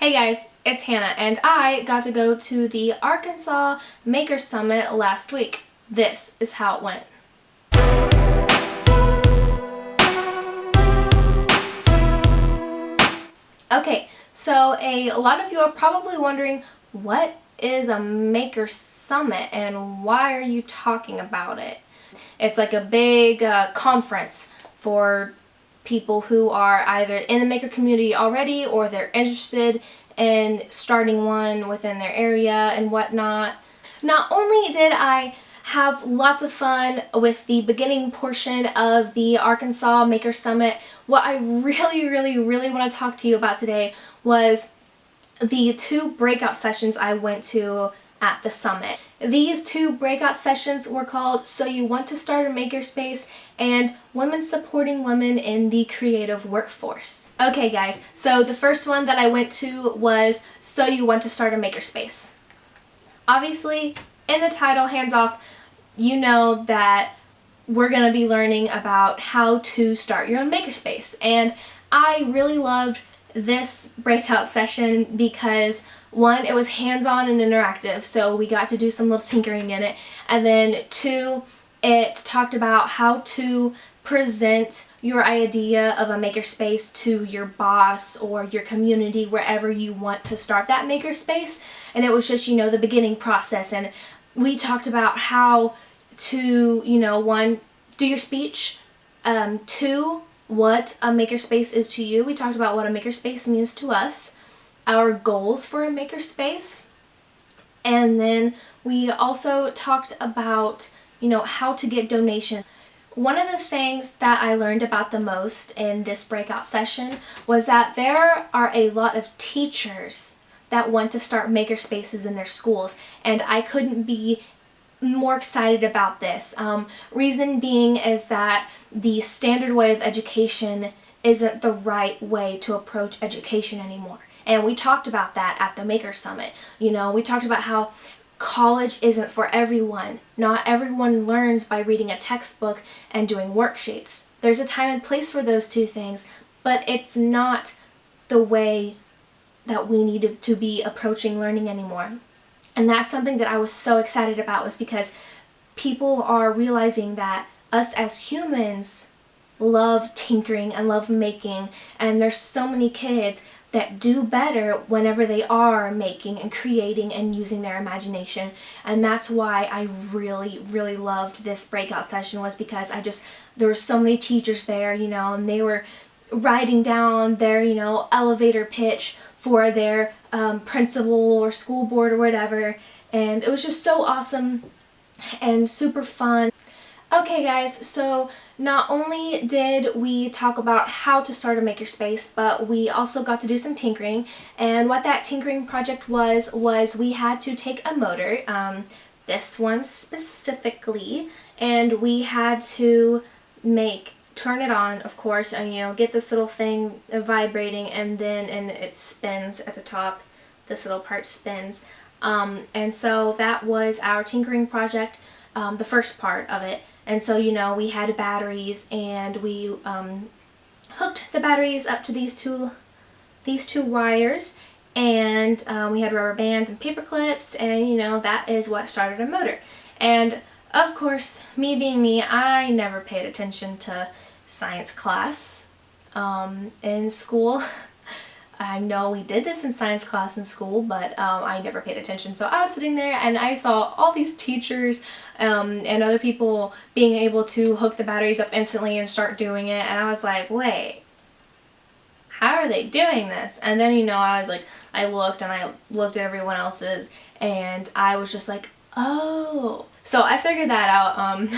Hey guys, it's Hannah, and I got to go to the Arkansas Maker Summit last week. This is how it went. Okay, so a lot of you are probably wondering, what is a Maker Summit and why are you talking about it? It's like a big conference for people who are either in the maker community already or they're interested in starting one within their area and whatnot. Not only did I have lots of fun with the beginning portion of the Arkansas Maker Summit, what I really want to talk to you about today was the 2 breakout sessions I went to at the summit. These 2 breakout sessions were called So You Want to Start a Makerspace and Women Supporting Women in the Creative Workforce. Okay guys, so the first one that I went to was So You Want to Start a Makerspace. Obviously, in the title, hands off, you know that we're going to be learning about how to start your own makerspace. And I really loved this breakout session because, one, it was hands-on and interactive, so we got to do some little tinkering in it, and then 2, it talked about how to present your idea of a makerspace to your boss or your community, wherever you want to start that makerspace. And it was just, the beginning process, and we talked about how to, 1, do your speech, 2, what a makerspace is to you. We talked about what a makerspace means to us, our goals for a makerspace, and then we also talked about, how to get donations. One of the things that I learned about the most in this breakout session was that there are a lot of teachers that want to start makerspaces in their schools, and I couldn't be more excited about this. Reason being is that the standard way of education isn't the right way to approach education anymore. And we talked about that at the Maker Summit. We talked about how college isn't for everyone. Not everyone learns by reading a textbook and doing worksheets. There's a time and place for those 2 things, but it's not the way that we need to be approaching learning anymore. And that's something that I was so excited about, was because people are realizing that us as humans love tinkering and love making, and there's so many kids that do better whenever they are making and creating and using their imagination. And that's why I really loved this breakout session, was because there were so many teachers there, and they were writing down their, elevator pitch for their principal or school board or whatever, and it was just so awesome and super fun. Okay guys, so not only did we talk about how to start a makerspace, but we also got to do some tinkering, and what that tinkering project was we had to take a motor, this one specifically, and we had to turn it on, of course, and get this little thing vibrating, and it spins at the top. This little part spins. And so that was our tinkering project, the first part of it. And so, we had batteries, and we hooked the batteries up to these two wires, and we had rubber bands and paper clips, and that is what started a motor. And of course, me being me, I never paid attention to science class in school. I know we did this in science class in school, but I never paid attention. So I was sitting there and I saw all these teachers and other people being able to hook the batteries up instantly and start doing it, and I was like, wait, how are they doing this? And then I looked at everyone else's, and I was just like, oh. So I figured that out.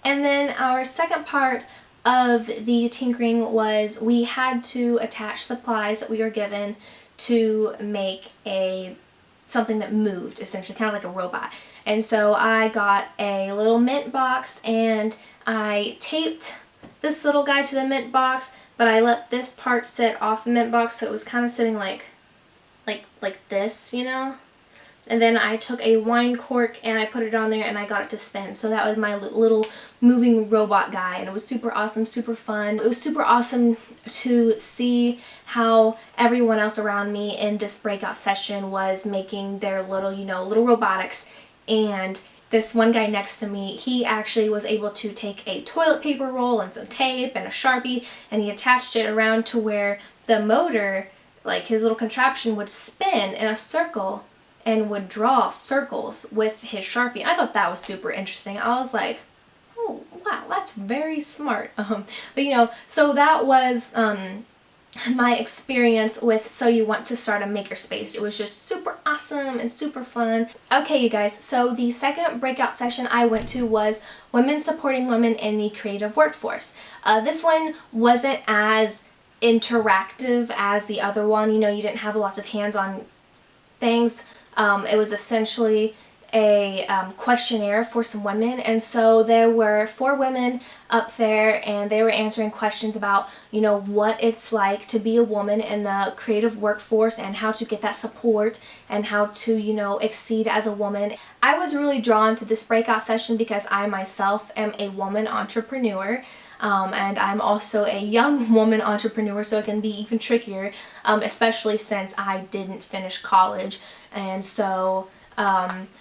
And then our second part of the tinkering was we had to attach supplies that we were given to make something that moved, essentially, kind of like a robot. And so I got a little mint box, and I taped this little guy to the mint box, but I let this part sit off the mint box, so it was kind of sitting like this, and then I took a wine cork and I put it on there and I got it to spin. So that was my little moving robot guy, and it was super awesome, super fun. It was super awesome to see how everyone else around me in this breakout session was making their little, little robotics. And this one guy next to me, he actually was able to take a toilet paper roll and some tape and a Sharpie, and he attached it around to where the motor, like his little contraption, would spin in a circle and would draw circles with his Sharpie. And I thought that was super interesting. I was like, oh, wow, that's very smart. But so that was my experience with So You Want to Start a Makerspace. It was just super awesome and super fun. Okay, you guys, so the second breakout session I went to was Women Supporting Women in the Creative Workforce. This one wasn't as interactive as the other one. You didn't have lots of hands-on things. It was essentially a questionnaire for some women, and so there were 4 women up there, and they were answering questions about what it's like to be a woman in the creative workforce and how to get that support and how to exceed as a woman. I was really drawn to this breakout session because I myself am a woman entrepreneur. And I'm also a young woman entrepreneur, so it can be even trickier, especially since I didn't finish college. And so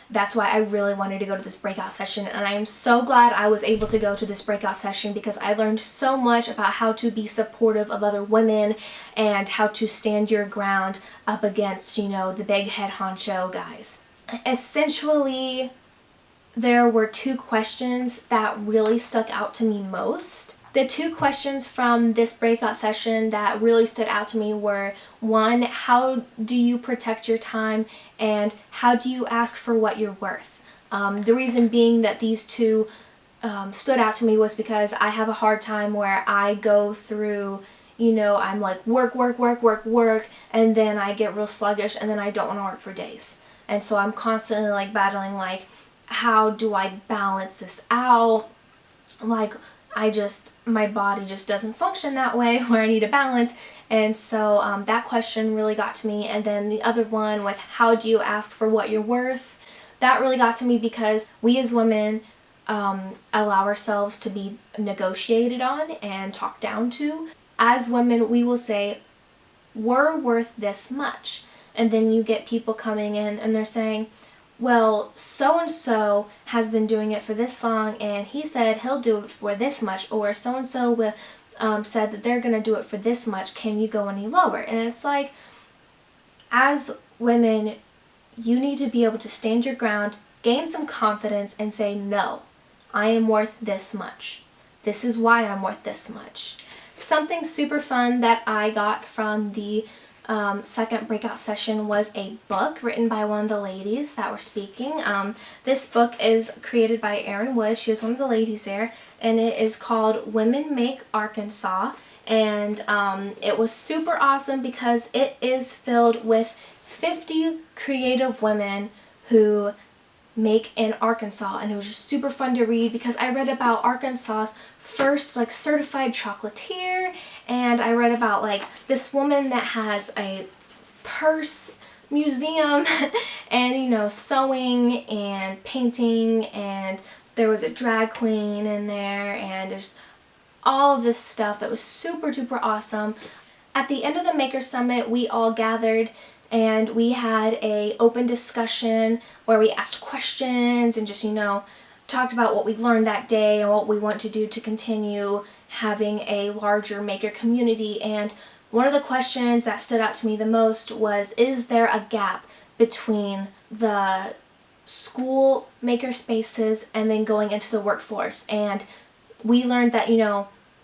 that's why I really wanted to go to this breakout session, and I am so glad I was able to go to this breakout session because I learned so much about how to be supportive of other women and how to stand your ground up against, the big head honcho guys. Essentially, there were 2 questions that really stuck out to me most. The 2 questions from this breakout session that really stood out to me were, 1, how do you protect your time, and how do you ask for what you're worth? The reason being that these 2 stood out to me was because I have a hard time where I go through, I'm like work, and then I get real sluggish and then I don't want to work for days. And so I'm constantly like battling like, how do I balance this out? Like, my body just doesn't function that way where I need a balance. And so that question really got to me. And then the other one with how do you ask for what you're worth, that really got to me because we as women allow ourselves to be negotiated on and talked down to. As women, we will say, we're worth this much. And then you get people coming in and they're saying, well, so-and-so has been doing it for this long and he said he'll do it for this much, or so-and-so said that they're going to do it for this much. Can you go any lower? And it's like, as women, you need to be able to stand your ground, gain some confidence, and say, no, I am worth this much. This is why I'm worth this much. Something super fun that I got from the second breakout session was a book written by one of the ladies that were speaking. This book is created by Erin Wood. She was one of the ladies there, and it is called Women Make Arkansas. And it was super awesome because it is filled with 50 creative women who make in Arkansas, and it was just super fun to read because I read about Arkansas's first certified chocolatier, and I read about this woman that has a purse museum and sewing and painting, and there was a drag queen in there, and there's all of this stuff that was super duper awesome. At the end of the Maker Summit, we all gathered and we had a open discussion where we asked questions and just, talked about what we learned that day and what we want to do to continue having a larger maker community. And one of the questions that stood out to me the most was, is there a gap between the school maker spaces and then going into the workforce? And we learned that,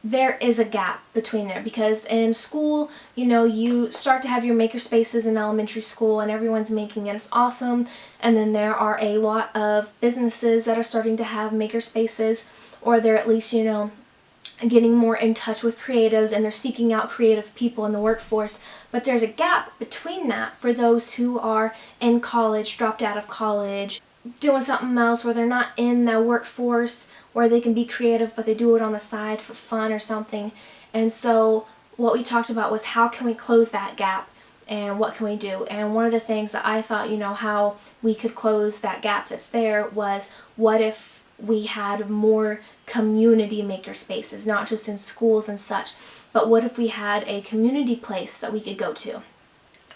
there is a gap between there, because in school, you start to have your maker spaces in elementary school and everyone's making it. It's awesome. And then there are a lot of businesses that are starting to have maker spaces, or they're at least, getting more in touch with creatives and they're seeking out creative people in the workforce. But there's a gap between that for those who are in college, dropped out of college, doing something else where they're not in the workforce where they can be creative, but they do it on the side for fun or something. And so what we talked about was, how can we close that gap and what can we do? And one of the things that I thought, how we could close that gap that's there was, what if we had more community maker spaces, not just in schools and such, but what if we had a community place that we could go to?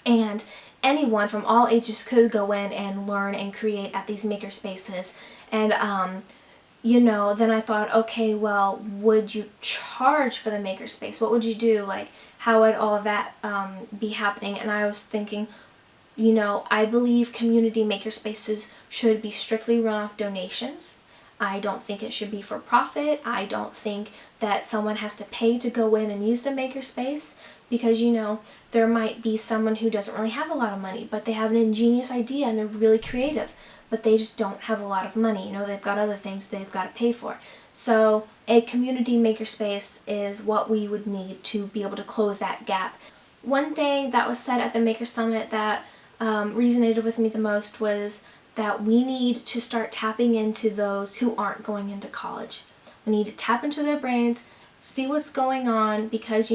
And anyone from all ages could go in and learn and create at these maker spaces. And then I thought, okay, well, would you charge for the makerspace? What would you do? Like, how would all of that be happening? And I was thinking, I believe community makerspaces should be strictly run off donations. I don't think it should be for profit. I don't think that someone has to pay to go in and use the makerspace, because there might be someone who doesn't really have a lot of money, but they have an ingenious idea and they're really creative, but they just don't have a lot of money. They've got other things they've got to pay for. So a community makerspace is what we would need to be able to close that gap. One thing that was said at the Maker Summit that resonated with me the most was that we need to start tapping into those who aren't going into college. We need to tap into their brains, see what's going on, because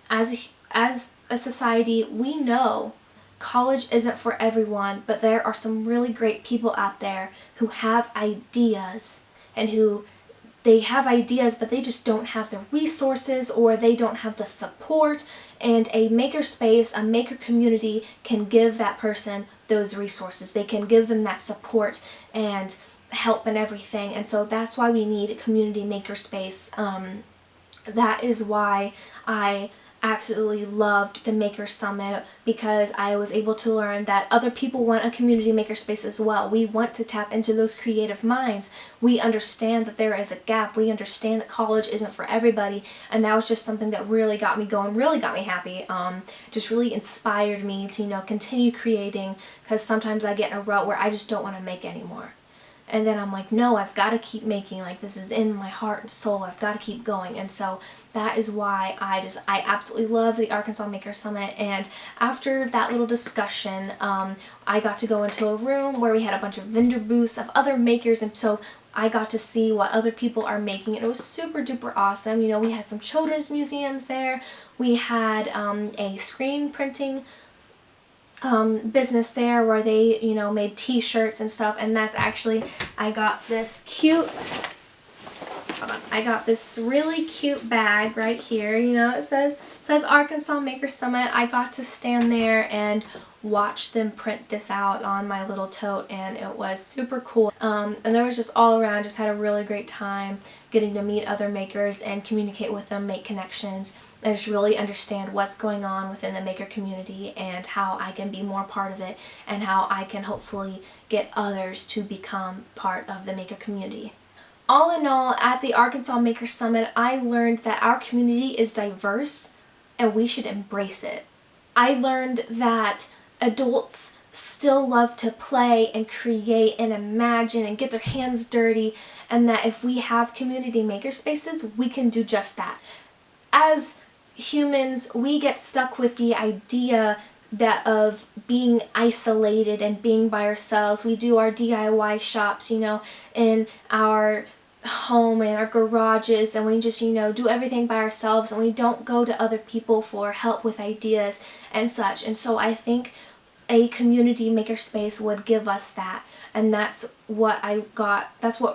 as a society, we know college isn't for everyone, but there are some really great people out there who have ideas, and they have ideas, but they just don't have the resources, or they don't have the support. And a maker space, a maker community can give that person those resources. They can give them that support and help and everything. And so that's why we need a community maker space. That is why I absolutely loved the Maker Summit, because I was able to learn that other people want a community makerspace as well. We want to tap into those creative minds. We understand that there is a gap. We understand that college isn't for everybody, and that was just something that really got me going, really got me happy, just really inspired me to continue creating, because sometimes I get in a rut where I just don't want to make anymore. And then I'm like, no, I've got to keep making. Like, this is in my heart and soul. I've got to keep going. And so that is why I absolutely love the Arkansas Maker Summit. And after that little discussion, I got to go into a room where we had a bunch of vendor booths of other makers. And so I got to see what other people are making. And it was super duper awesome. We had some children's museums there. We had a screen printing business there where they made t-shirts and stuff. And that's actually, I got this really cute bag right here. It says Arkansas Maker Summit. I got to stand there and watch them print this out on my little tote, and it was super cool. And there was just all around, just had a really great time getting to meet other makers and communicate with them, make connections, and just really understand what's going on within the maker community and how I can be more part of it, and how I can hopefully get others to become part of the maker community. All in all, at the Arkansas Maker Summit, I learned that our community is diverse and we should embrace it. I learned that adults still love to play and create and imagine and get their hands dirty, and that if we have community maker spaces, we can do just that. As humans, we get stuck with the idea of being isolated and being by ourselves. We do our DIY shops, in our home and our garages, and we just do everything by ourselves, and we don't go to other people for help with ideas and such. And so I think a community makerspace would give us that, and that's what I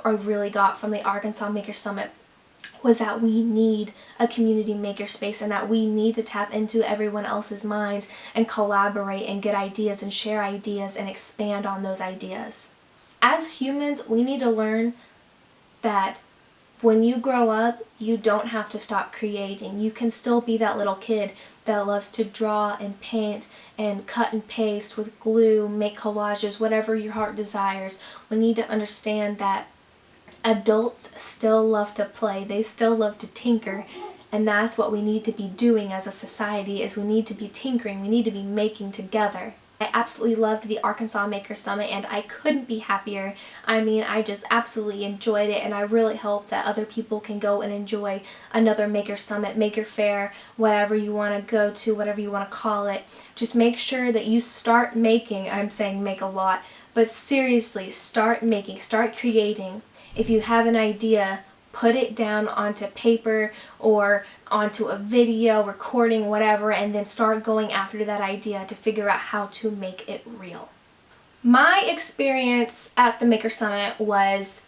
really got from the Arkansas Maker Summit, was that we need a community makerspace, and that we need to tap into everyone else's minds and collaborate and get ideas and share ideas and expand on those ideas. As humans, we need to learn that when you grow up, you don't have to stop creating. You can still be that little kid that loves to draw and paint and cut and paste with glue, make collages, whatever your heart desires. We need to understand that adults still love to play. They still love to tinker. And that's what we need to be doing as a society, is we need to be tinkering. We need to be making together. I absolutely loved the Arkansas Maker Summit, and I couldn't be happier. I just absolutely enjoyed it, and I really hope that other people can go and enjoy another Maker Summit, Maker Fair, whatever you want to go to, whatever you want to call it. Just make sure that you start making. I'm saying make a lot, but seriously, start making, start creating. If you have an idea, put it down onto paper or onto a video, recording, whatever, and then start going after that idea to figure out how to make it real. My experience at the Maker Summit was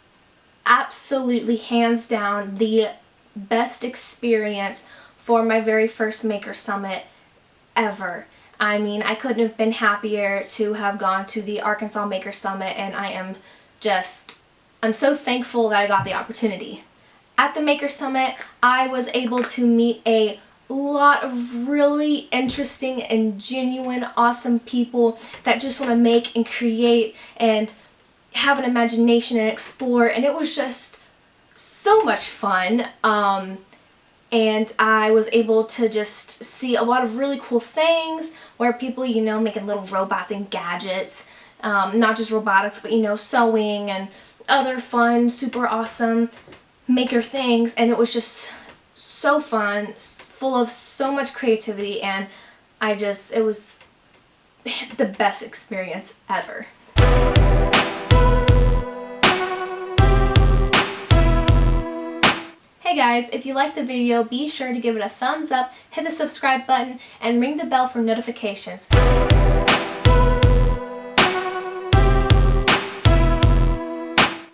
absolutely hands down the best experience for my very first Maker Summit ever. I mean, I couldn't have been happier to have gone to the Arkansas Maker Summit, and I'm so thankful that I got the opportunity. At the Maker Summit, I was able to meet a lot of really interesting and genuine, awesome people that just want to make and create and have an imagination and explore, and it was just so much fun. And I was able to just see a lot of really cool things where people, making little robots and gadgets, not just robotics, but sewing and other fun, super awesome maker things, and it was just so fun, full of so much creativity, and it was the best experience ever. Hey guys, if you liked the video, be sure to give it a thumbs up, hit the subscribe button, and ring the bell for notifications.